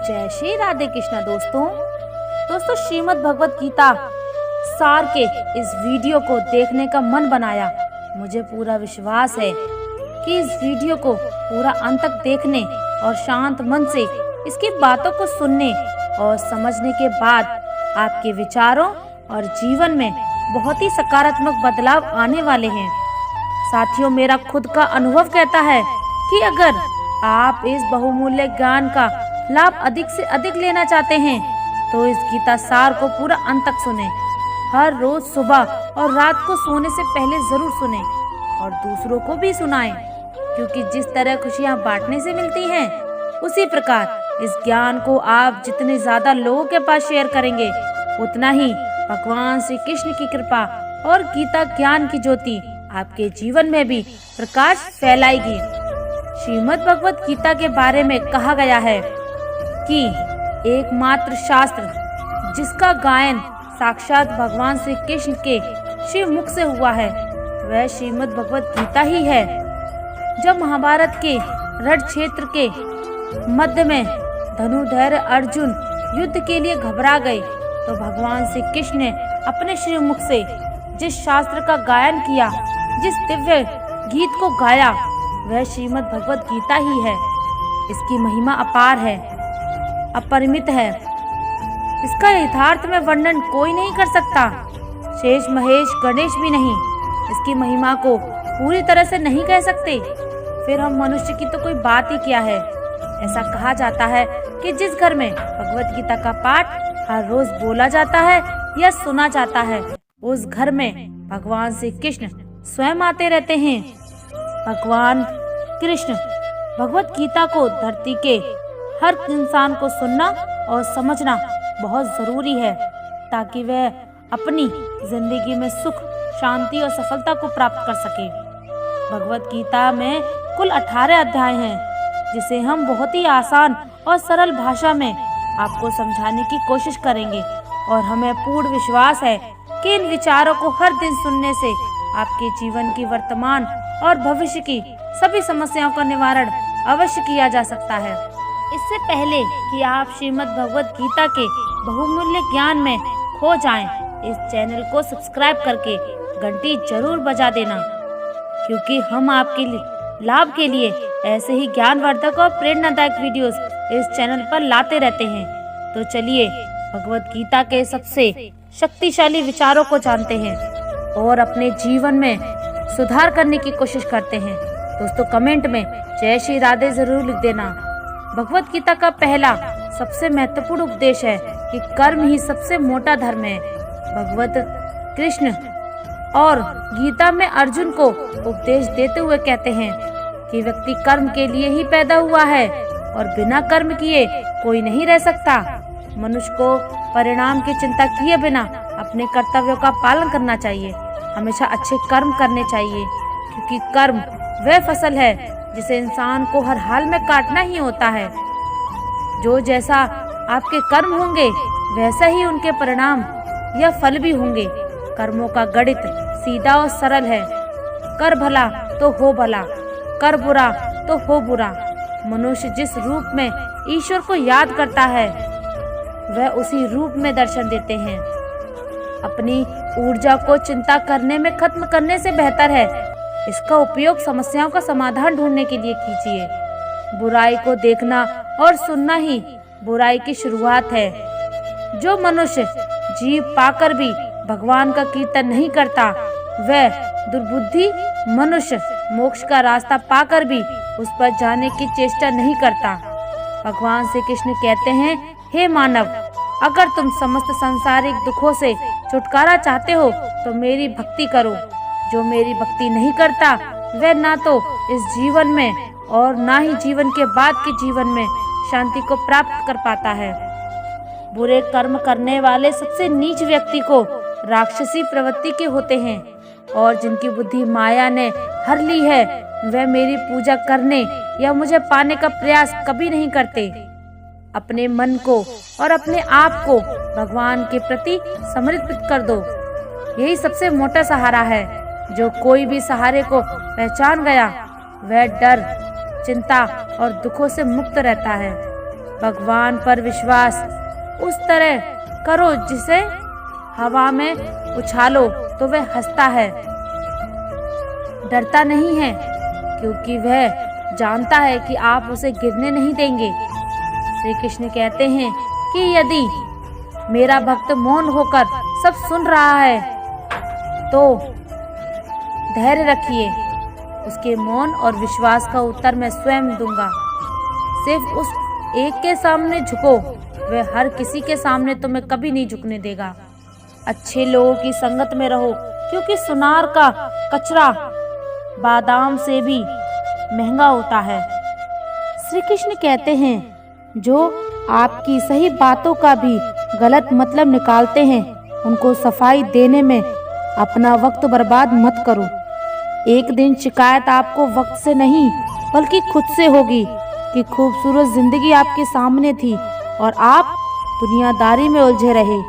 जय श्री राधे कृष्णा दोस्तों श्रीमद् भगवत गीता सार के इस वीडियो को देखने का मन बनाया। मुझे पूरा विश्वास है कि इस वीडियो को पूरा अंत तक देखने और शांत मन से इसकी बातों को सुनने और समझने के बाद आपके विचारों और जीवन में बहुत ही सकारात्मक बदलाव आने वाले हैं। साथियों, मेरा खुद का अनुभव कहता है कि अगर आप इस बहुमूल्य ज्ञान का लाभ अधिक से अधिक लेना चाहते हैं तो इस गीता सार को पूरा अंत तक सुने। हर रोज सुबह और रात को सोने से पहले जरूर सुने और दूसरों को भी सुनाएं, क्योंकि जिस तरह खुशियां बांटने से मिलती हैं, उसी प्रकार इस ज्ञान को आप जितने ज्यादा लोगों के पास शेयर करेंगे, उतना ही भगवान श्री कृष्ण की कृपा और गीता ज्ञान की ज्योति आपके जीवन में भी प्रकाश फैलाएगी। श्रीमद् भगवत गीता के बारे में कहा गया है कि एकमात्र शास्त्र जिसका गायन साक्षात भगवान श्री कृष्ण के शिव मुख से हुआ है, वह श्रीमद् भगवत गीता ही है। जब महाभारत के रण क्षेत्र के मध्य में धनुर्धर अर्जुन युद्ध के लिए घबरा गए तो भगवान श्री कृष्ण ने अपने श्री मुख से जिस शास्त्र का गायन किया, जिस दिव्य गीत को गाया, वह श्रीमद् भगवत गीता ही है। इसकी महिमा अपार है, अपरिमित है। इसका यथार्थ में वर्णन कोई नहीं कर सकता, शेष महेश गणेश भी नहीं। इसकी महिमा को पूरी तरह से नहीं कह सकते, फिर हम मनुष्य की तो कोई बात ही क्या है। ऐसा कहा जाता है कि जिस घर में भगवत गीता का पाठ हर रोज बोला जाता है या सुना जाता है, उस घर में भगवान श्री कृष्ण स्वयं आते रहते हैं। भगवान कृष्ण भगवत गीता को धरती के हर इंसान को सुनना और समझना बहुत जरूरी है, ताकि वह अपनी जिंदगी में सुख, शांति और सफलता को प्राप्त कर सके। भगवत गीता में कुल 18 अध्याय हैं, जिसे हम बहुत ही आसान और सरल भाषा में आपको समझाने की कोशिश करेंगे और हमें पूर्ण विश्वास है कि इन विचारों को हर दिन सुनने से आपके जीवन की वर्तमान और भविष्य की सभी समस्याओं का निवारण अवश्य किया जा सकता है। इससे पहले कि आप श्रीमद् भगवत गीता के बहुमूल्य ज्ञान में खो जाएं, इस चैनल को सब्सक्राइब करके घंटी जरूर बजा देना, क्योंकि हम आपके लाभ के लिए ऐसे ही ज्ञानवर्धक और प्रेरणादायक वीडियोस इस चैनल पर लाते रहते हैं। तो चलिए भगवत गीता के सबसे शक्तिशाली विचारों को जानते हैं और अपने जीवन में सुधार करने की कोशिश करते हैं। दोस्तों, कमेंट में जय श्री राधे जरूर लिख देना। भगवत गीता का पहला सबसे महत्वपूर्ण उपदेश है कि कर्म ही सबसे मोटा धर्म है। भगवत कृष्ण और गीता में अर्जुन को उपदेश देते हुए कहते हैं कि व्यक्ति कर्म के लिए ही पैदा हुआ है और बिना कर्म किए कोई नहीं रह सकता। मनुष्य को परिणाम की चिंता किए बिना अपने कर्तव्यों का पालन करना चाहिए। हमेशा अच्छे कर्म करने चाहिए, क्योंकि कर्म वह फसल है जिसे इंसान को हर हाल में काटना ही होता है। जो जैसा आपके कर्म होंगे, वैसा ही उनके परिणाम या फल भी होंगे। कर्मों का गणित सीधा और सरल है। कर भला तो हो भला, कर बुरा तो हो बुरा। मनुष्य जिस रूप में ईश्वर को याद करता है, वह उसी रूप में दर्शन देते हैं। अपनी ऊर्जा को चिंता करने में खत्म करने से बेहतर है इसका उपयोग समस्याओं का समाधान ढूंढने के लिए कीजिए। बुराई को देखना और सुनना ही बुराई की शुरुआत है। जो मनुष्य जीव पाकर भी भगवान का कीर्तन नहीं करता, वह दुर्बुद्धि मनुष्य मोक्ष का रास्ता पाकर भी उस पर जाने की चेष्टा नहीं करता। भगवान श्री कृष्ण कहते हैं, हे मानव, अगर तुम समस्त सांसारिक दुखों से छुटकारा चाहते हो तो मेरी भक्ति करो। जो मेरी भक्ति नहीं करता, वह ना तो इस जीवन में और ना ही जीवन के बाद के जीवन में शांति को प्राप्त कर पाता है। बुरे कर्म करने वाले सबसे नीच व्यक्ति को राक्षसी प्रवृत्ति के होते हैं, और जिनकी बुद्धि माया ने हर ली है, वह मेरी पूजा करने या मुझे पाने का प्रयास कभी नहीं करते। अपने मन को और अपने आप को भगवान के प्रति समर्पित कर दो। यही सबसे मोटा सहारा है। जो कोई भी सहारे को पहचान गया, वह डर, चिंता और दुखों से मुक्त रहता है। भगवान पर विश्वास उस तरह करो जिसे हवा में उछालो तो वह हंसता है, डरता नहीं है, क्योंकि वह जानता है कि आप उसे गिरने नहीं देंगे। श्री कृष्ण कहते हैं कि यदि मेरा भक्त मौन होकर सब सुन रहा है तो धैर्य रखिए, उसके मौन और विश्वास का उत्तर मैं स्वयं दूंगा। सिर्फ उस एक के सामने झुको, वह हर किसी के सामने तुम्हें कभी नहीं झुकने देगा। अच्छे लोगों की संगत में रहो, क्योंकि सुनार का कचरा बादाम से भी महंगा होता है। श्री कृष्ण कहते हैं जो आपकी सही बातों का भी गलत मतलब निकालते हैं, उनको सफाई देने में अपना वक्त बर्बाद मत करो। एक दिन शिकायत आपको वक्त से नहीं बल्कि खुद से होगी कि खूबसूरत जिंदगी आपके सामने थी और आप दुनियादारी में उलझे रहे।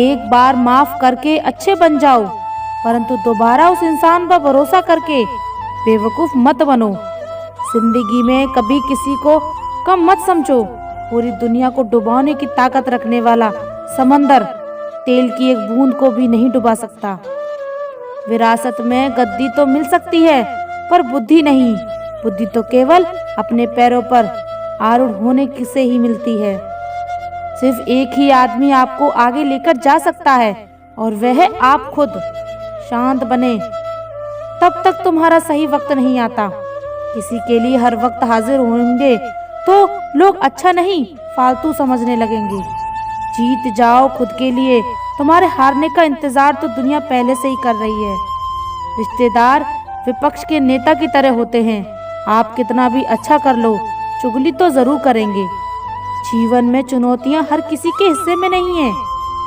एक बार माफ करके अच्छे बन जाओ, परंतु दोबारा उस इंसान पर भरोसा करके बेवकूफ मत बनो। जिंदगी में कभी किसी को कम मत समझो। पूरी दुनिया को डुबाने की ताकत रखने वाला समंदर तेल की एक बूंद को भी नहीं डुबा सकता। विरासत में गद्दी तो मिल सकती है, पर बुद्धि नहीं। बुद्धि तो केवल अपने पैरों पर आरूढ़ होने से ही मिलती है। सिर्फ एक ही आदमी आपको आगे लेकर जा सकता है और वह है आप खुद। शांत बने, तब तक तुम्हारा सही वक्त नहीं आता। किसी के लिए हर वक्त हाजिर होंगे तो लोग अच्छा नहीं फालतू समझने लगेंगे। जीत जाओ खुद के लिए, तुम्हारे हारने का इंतजार तो दुनिया पहले से ही कर रही है। रिश्तेदार विपक्ष के नेता की तरह होते हैं, आप कितना भी अच्छा कर लो चुगली तो जरूर करेंगे। जीवन में चुनौतियां हर किसी के हिस्से में नहीं है।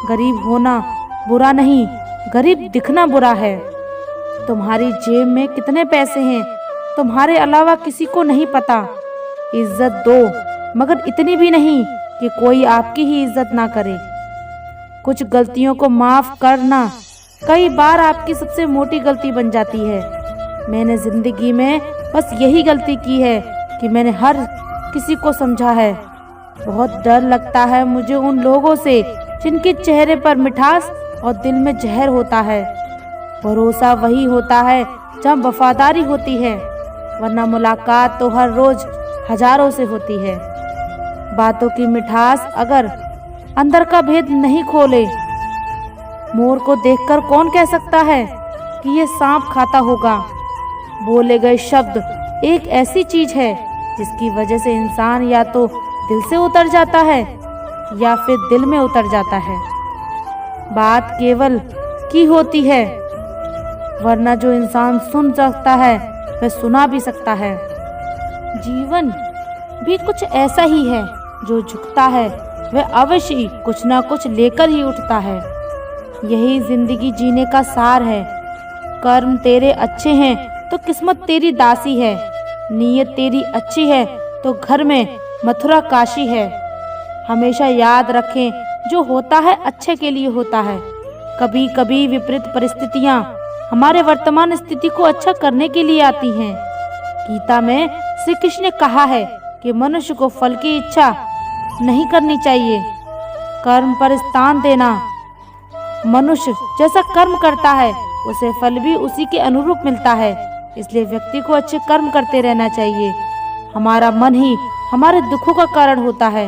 गरीब होना बुरा नहीं, गरीब दिखना बुरा है। तुम्हारी जेब में कितने पैसे हैं तुम्हारे अलावा किसी को नहीं पता। इज्जत दो, मगर इतनी भी नहीं कि कोई आपकी ही इज्जत ना करे। कुछ गलतियों को माफ करना कई बार आपकी सबसे मोटी गलती बन जाती है। मैंने जिंदगी में बस यही गलती की है कि मैंने हर किसी को समझा है। बहुत डर लगता है मुझे उन लोगों से जिनके चेहरे पर मिठास और दिल में जहर होता है। भरोसा वही होता है जहाँ वफादारी होती है, वरना मुलाकात तो हर रोज हजारों से होती है। बातों की मिठास अगर अंदर का भेद नहीं खोले, मोर को देखकर कौन कह सकता है कि ये सांप खाता होगा। बोले गए शब्द एक ऐसी चीज है जिसकी वजह से इंसान या तो दिल से उतर जाता है या फिर दिल में उतर जाता है। बात केवल की होती है, वरना जो इंसान सुन सकता है वह सुना भी सकता है। जीवन भी कुछ ऐसा ही है, जो झुकता है वह अवश्य ही कुछ ना कुछ लेकर ही उठता है। यही जिंदगी जीने का सार है। कर्म तेरे अच्छे हैं तो किस्मत तेरी दासी है। नीयत तेरी अच्छी है तो घर में मथुरा काशी है। हमेशा याद रखें, जो होता है अच्छे के लिए होता है। कभी कभी विपरीत परिस्थितियां हमारे वर्तमान स्थिति को अच्छा करने के लिए आती हैं। गीता में श्री कृष्ण ने कहा है कि मनुष्य को फल की इच्छा नहीं करनी चाहिए, कर्म पर स्थान देना। मनुष्य जैसा कर्म करता है उसे फल भी उसी के अनुरूप मिलता है, इसलिए व्यक्ति को अच्छे कर्म करते रहना चाहिए। हमारा मन ही हमारे दुखों का कारण होता है।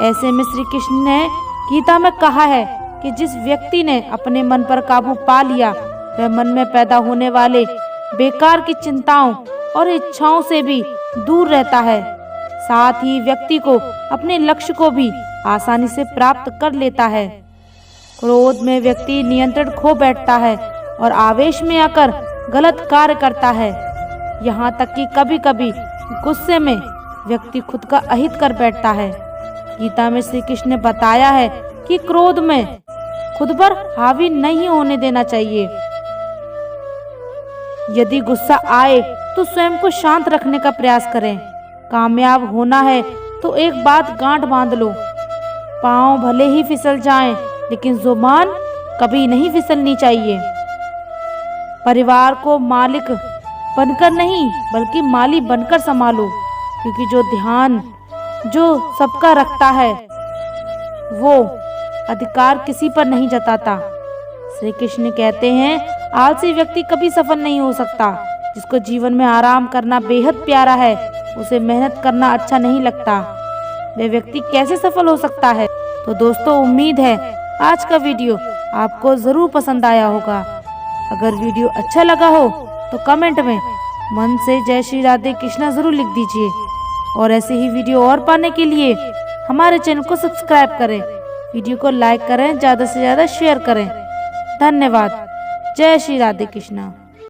ऐसे में श्री कृष्ण ने गीता में कहा है कि जिस व्यक्ति ने अपने मन पर काबू पा लिया, वह मन में पैदा होने वाले बेकार की चिंताओं और इच्छाओं से भी दूर रहता है। साथ ही व्यक्ति को अपने लक्ष्य को भी आसानी से प्राप्त कर लेता है। क्रोध में व्यक्ति नियंत्रण खो बैठता है और आवेश में आकर गलत कार्य करता है। यहाँ तक कि कभी कभी गुस्से में व्यक्ति खुद का अहित कर बैठता है। गीता में श्री कृष्ण ने बताया है कि क्रोध में खुद पर हावी नहीं होने देना चाहिए। यदि गुस्सा आए तो स्वयं को शांत रखने का प्रयास करें। कामयाब होना है तो एक बात गांठ बांध लो, पांव भले ही फिसल जाएं, लेकिन जुबान कभी नहीं फिसलनी चाहिए। परिवार को मालिक बनकर नहीं बल्कि माली बनकर संभालो, क्योंकि जो ध्यान जो सबका रखता है वो अधिकार किसी पर नहीं जताता। श्री कृष्ण कहते हैं आलसी व्यक्ति कभी सफल नहीं हो सकता। जिसको जीवन में आराम करना बेहद प्यारा है उसे मेहनत करना अच्छा नहीं लगता। वह व्यक्ति कैसे सफल हो सकता है। तो दोस्तों उम्मीद है आज का वीडियो आपको जरूर पसंद आया होगा। अगर वीडियो अच्छा लगा हो तो कमेंट में मन से जय श्री राधे कृष्णा जरूर लिख दीजिए और ऐसे ही वीडियो और पाने के लिए हमारे चैनल को सब्सक्राइब करें, वीडियो को लाइक करें, ज़्यादा से ज़्यादा शेयर करें। धन्यवाद। जय श्री राधे कृष्णा।